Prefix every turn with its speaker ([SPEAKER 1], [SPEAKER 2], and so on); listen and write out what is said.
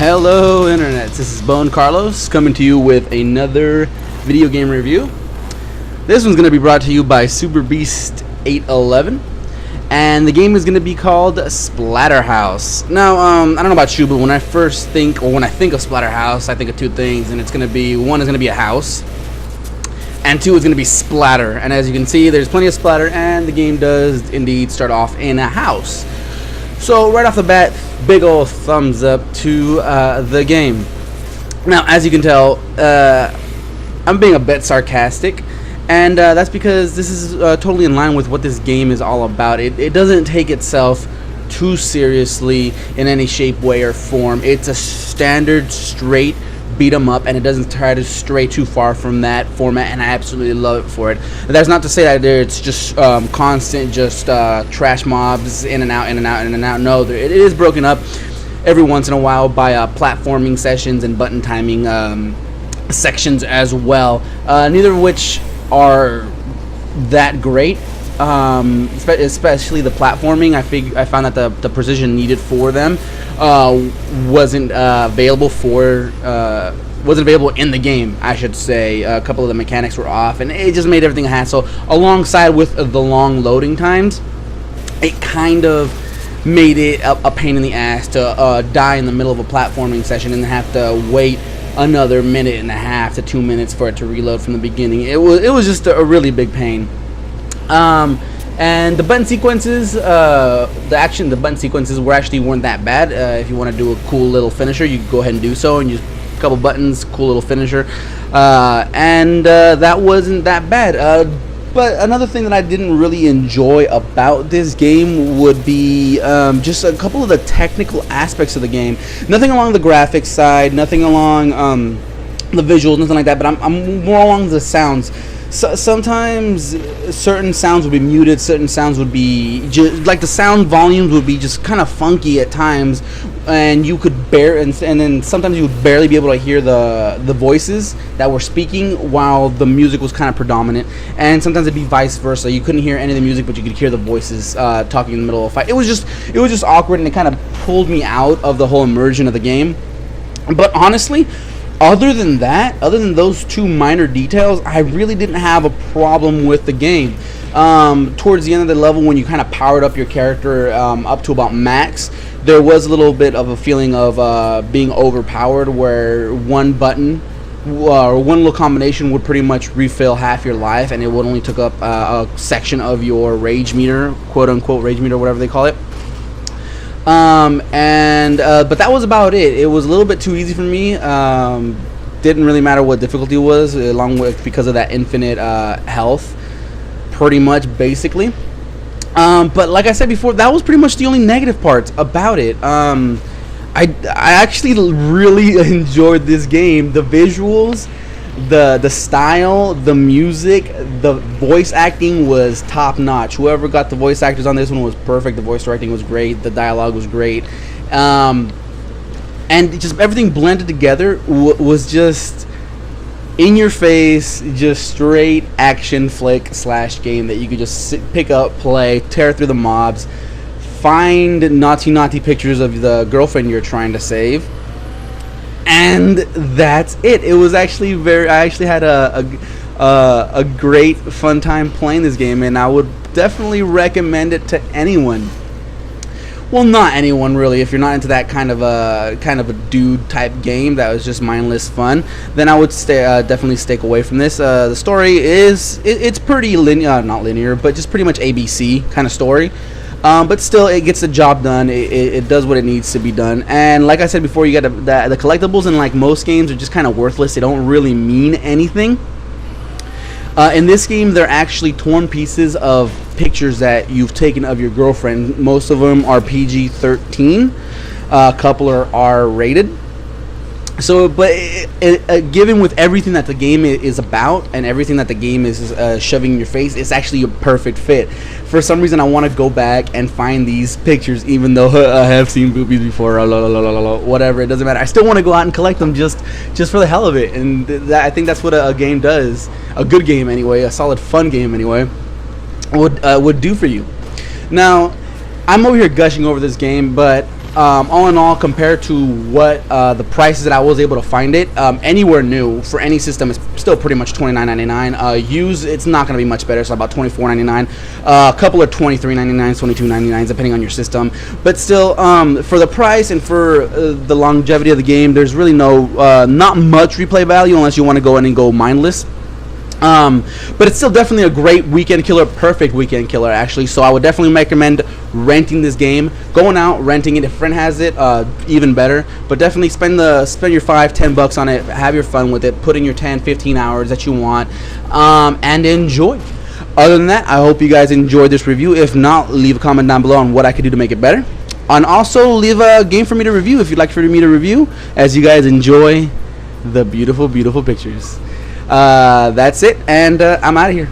[SPEAKER 1] Hello Internet, this is BoneCarlos coming to you with another video game review. This one's going to be brought to you by Super Beast 811, and the game is going to be called Splatterhouse. Now, I don't know about you, but when I think of Splatterhouse, I think of two things, and it's going to be, one is going to be a house, and two is going to be splatter. And as you can see, there's plenty of splatter, and the game does indeed start off in a house. So right off the bat, big ol' thumbs up to the game. Now, as you can tell, I'm being a bit sarcastic, and that's because this is totally in line with what this game is all about. It doesn't take itself too seriously in any shape, way, or form. It's a standard, straight beat 'em up, and it doesn't try to stray too far from that format, and I absolutely love it for it. That's not to say that it's just constant, just trash mobs in and out, in and out, in and out. No, it is broken up every once in a while by platforming sessions and button timing sections as well, neither of which are that great. Especially the platforming, I found that the precision needed for them wasn't available in the game, I should say. A couple of the mechanics were off, and it just made everything a hassle. Alongside with the long loading times, it kind of made it a pain in the ass to die in the middle of a platforming session and have to wait another minute and a half to 2 minutes for it to reload from the beginning. It was just a really big pain. And the button sequences, the button sequences weren't that bad. If you want to do a cool little finisher, you can go ahead and do so, and use a couple buttons, cool little finisher, and that wasn't that bad. But another thing that I didn't really enjoy about this game would be just a couple of the technical aspects of the game. Nothing along the graphics side, nothing along the visuals, nothing like that, but I'm more along the sounds. So sometimes certain sounds would be muted, certain sounds would be just like the sound volumes would be just kind of funky at times, and you could and then sometimes you would barely be able to hear the voices that were speaking while the music was kind of predominant, and sometimes it'd be vice versa. You couldn't hear any of the music, but you could hear the voices talking in the middle of a fight. It was just awkward, and it kind of pulled me out of the whole immersion of the game. But honestly, other than those two minor details, I really didn't have a problem with the game. Towards the end of the level, when you kind of powered up your character up to about max, there was a little bit of a feeling of being overpowered, where one button or one little combination would pretty much refill half your life, and it would only took up a section of your rage meter, quote unquote rage meter, whatever they call it. But that was about it. It was a little bit too easy for me. Didn't really matter what difficulty was, along with because of that infinite health, pretty much basically. But like I said before, that was pretty much the only negative parts about it. I actually really enjoyed this game. The visuals, the style, the music, the voice acting was top notch. Whoever got the voice actors on this one was perfect. The voice directing was great. The dialogue was great. And just everything blended together was just in your face, just straight action flick / game that you could just pick up, play, tear through the mobs, find naughty pictures of the girlfriend you're trying to save, and that's it. It was actually I actually had a great fun time playing this game, and I would definitely recommend it to anyone. Well, not anyone really. If you're not into that kind of a dude type game that was just mindless fun, then I would definitely stick away from this. The story it's pretty linear, not linear, but just pretty much ABC kind of story. But still, it gets the job done. It does what it needs to be done. And like I said before, you got the collectibles, and like most games, are just kind of worthless. They don't really mean anything. In this game, they're actually torn pieces of pictures that you've taken of your girlfriend. Most of them are PG-13. A couple are R-rated. So, but given with everything that the game is about and everything that the game is shoving in your face, it's actually a perfect fit. For some reason, I want to go back and find these pictures, even though I have seen boobies before. Whatever, it doesn't matter. I still want to go out and collect them just for the hell of it. And I think that's what a game does. A good game, anyway. A solid, fun game, anyway, would do for you. Now, I'm over here gushing over this game, but all in all, compared to what the prices that I was able to find it, anywhere new for any system is still pretty much $29.99. Used, it's not going to be much better, so about $24.99. A couple are $23.99, $22.99, depending on your system. But still, for the price and for the longevity of the game, there's really not much replay value unless you want to go in and go mindless. But it's still definitely a great weekend killer, perfect weekend killer actually. So I would definitely recommend renting this game, going out, renting it. If a friend has it, even better. But definitely spend your $5-10 on it, have your fun with it, put in your 10-15 hours that you want, and enjoy. Other than that, I hope you guys enjoyed this review. If not, leave a comment down below on what I could do to make it better, and also leave a game for me to review if you'd like for me to review, as you guys enjoy the beautiful, beautiful pictures. That's it, and I'm out of here.